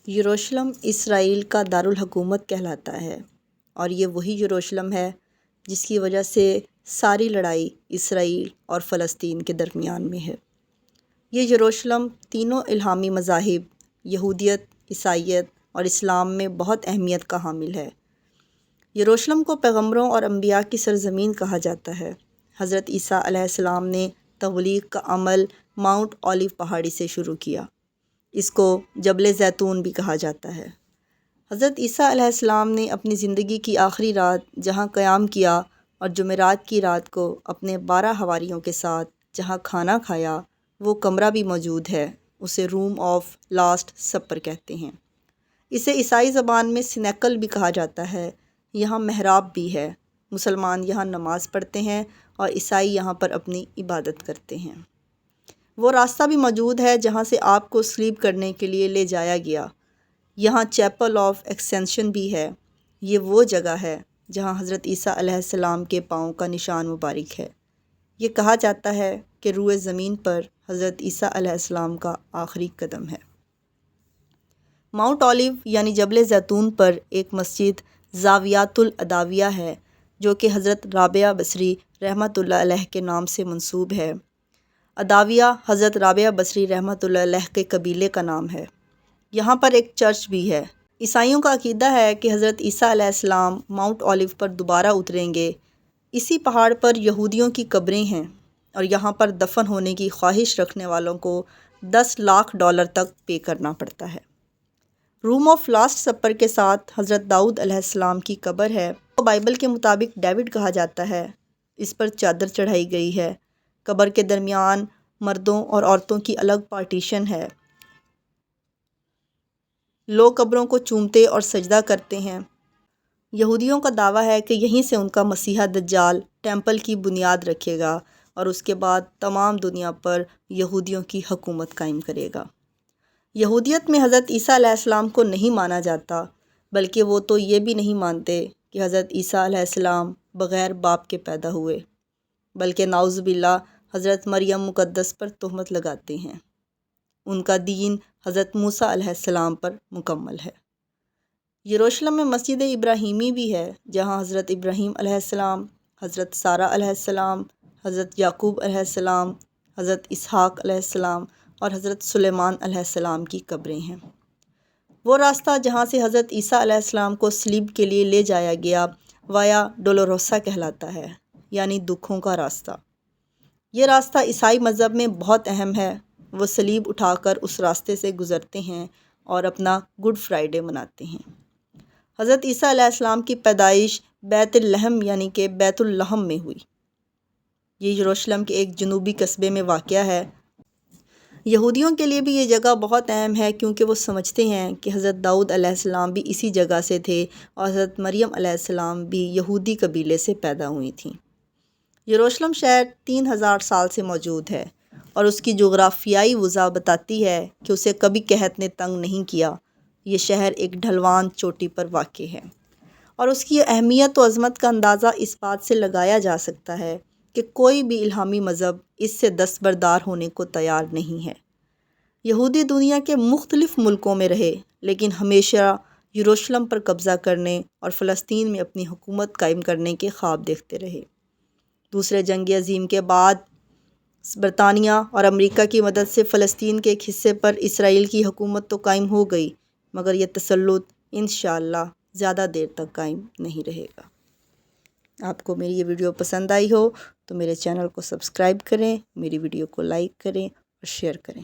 یروشلم اسرائیل کا دارالحکومت کہلاتا ہے اور یہ وہی یروشلم ہے جس کی وجہ سے ساری لڑائی اسرائیل اور فلسطین کے درمیان میں ہے۔ یہ یروشلم تینوں الہامی مذاہب یہودیت، عیسائیت اور اسلام میں بہت اہمیت کا حامل ہے۔ یروشلم کو پیغمبروں اور انبیاء کی سرزمین کہا جاتا ہے۔ حضرت عیسیٰ علیہ السلام نے تبلیغ کا عمل ماؤنٹ اولیو پہاڑی سے شروع کیا۔ اس کو جبل زیتون بھی کہا جاتا ہے۔ حضرت عیسیٰ علیہ السلام نے اپنی زندگی کی آخری رات جہاں قیام کیا اور جمعرات کی رات کو اپنے 12 حواریوں کے ساتھ جہاں کھانا کھایا، وہ کمرہ بھی موجود ہے۔ اسے روم آف لاسٹ سپر کہتے ہیں۔ اسے عیسائی زبان میں سینیکل بھی کہا جاتا ہے۔ یہاں محراب بھی ہے۔ مسلمان یہاں نماز پڑھتے ہیں اور عیسائی یہاں پر اپنی عبادت کرتے ہیں۔ وہ راستہ بھی موجود ہے جہاں سے آپ کو سلیپ کرنے کے لیے لے جایا گیا۔ یہاں چیپل آف ایکسینشن بھی ہے۔ یہ وہ جگہ ہے جہاں حضرت عیسیٰ علیہ السلام کے پاؤں کا نشان مبارک ہے۔ یہ کہا جاتا ہے کہ روئے زمین پر حضرت عیسیٰ علیہ السلام کا آخری قدم ہے۔ ماؤنٹ اولیو یعنی جبل زیتون پر ایک مسجد زاویۃ الاداویہ ہے جو کہ حضرت رابعہ بصری رحمۃ اللہ علیہ کے نام سے منسوب ہے۔ اداویہ حضرت رابعہ بصری رحمۃ اللہ علیہ کے قبیلے کا نام ہے۔ یہاں پر ایک چرچ بھی ہے۔ عیسائیوں کا عقیدہ ہے کہ حضرت عیسیٰ علیہ السلام ماؤنٹ اولیو پر دوبارہ اتریں گے۔ اسی پہاڑ پر یہودیوں کی قبریں ہیں اور یہاں پر دفن ہونے کی خواہش رکھنے والوں کو $10 لاکھ تک پے کرنا پڑتا ہے۔ روم آف لاسٹ سپر کے ساتھ حضرت داؤد علیہ السلام کی قبر ہے۔ وہ بائبل کے مطابق ڈیوڈ کہا جاتا ہے۔ اس پر چادر چڑھائی گئی ہے۔ قبر کے درمیان مردوں اور عورتوں کی الگ پارٹیشن ہے۔ لوگ قبروں کو چومتے اور سجدہ کرتے ہیں۔ یہودیوں کا دعویٰ ہے کہ یہیں سے ان کا مسیحا دجال ٹیمپل کی بنیاد رکھے گا اور اس کے بعد تمام دنیا پر یہودیوں کی حکومت قائم کرے گا۔ یہودیت میں حضرت عیسیٰ علیہ السلام کو نہیں مانا جاتا، بلکہ وہ تو یہ بھی نہیں مانتے کہ حضرت عیسیٰ علیہ السلام بغیر باپ کے پیدا ہوئے، بلکہ نعوذ باللہ حضرت مریم مقدس پر تہمت لگاتے ہیں۔ ان کا دین حضرت موسیٰ علیہ السلام پر مکمل ہے۔ یروشلم میں مسجد ابراہیمی بھی ہے جہاں حضرت ابراہیم علیہ السلام، حضرت سارہ علیہ السلام، حضرت یعقوب علیہ السلام، حضرت اسحاق علیہ السلام اور حضرت سلیمان علیہ السلام کی قبریں ہیں۔ وہ راستہ جہاں سے حضرت عیسیٰ علیہ السلام کو صلیب کے لیے لے جایا گیا وایا ڈولوروسا کہلاتا ہے، یعنی دکھوں کا راستہ۔ یہ راستہ عیسائی مذہب میں بہت اہم ہے۔ وہ صلیب اٹھا کر اس راستے سے گزرتے ہیں اور اپنا گڈ فرائیڈے مناتے ہیں۔ حضرت عیسیٰ علیہ السلام کی پیدائش بیت لحم یعنی کہ بیت اللحم میں ہوئی۔ یہ یروشلم کے ایک جنوبی قصبے میں واقع ہے۔ یہودیوں کے لیے بھی یہ جگہ بہت اہم ہے کیونکہ وہ سمجھتے ہیں کہ حضرت داؤد علیہ السلام بھی اسی جگہ سے تھے اور حضرت مریم علیہ السلام بھی یہودی قبیلے سے پیدا ہوئی تھیں۔ یروشلم شہر 3000 سال سے موجود ہے اور اس کی جغرافیائی وضع بتاتی ہے کہ اسے کبھی قحط نے تنگ نہیں کیا۔ یہ شہر ایک ڈھلوان چوٹی پر واقع ہے اور اس کی اہمیت و عظمت کا اندازہ اس بات سے لگایا جا سکتا ہے کہ کوئی بھی الہامی مذہب اس سے دستبردار ہونے کو تیار نہیں ہے۔ یہودی دنیا کے مختلف ملکوں میں رہے لیکن ہمیشہ یروشلم پر قبضہ کرنے اور فلسطین میں اپنی حکومت قائم کرنے کے خواب دیکھتے رہے۔ دوسرے جنگ عظیم کے بعد برطانیہ اور امریکہ کی مدد سے فلسطین کے ایک حصے پر اسرائیل کی حکومت تو قائم ہو گئی، مگر یہ تسلط انشاءاللہ زیادہ دیر تک قائم نہیں رہے گا۔ آپ کو میری یہ ویڈیو پسند آئی ہو تو میرے چینل کو سبسکرائب کریں، میری ویڈیو کو لائک کریں اور شیئر کریں۔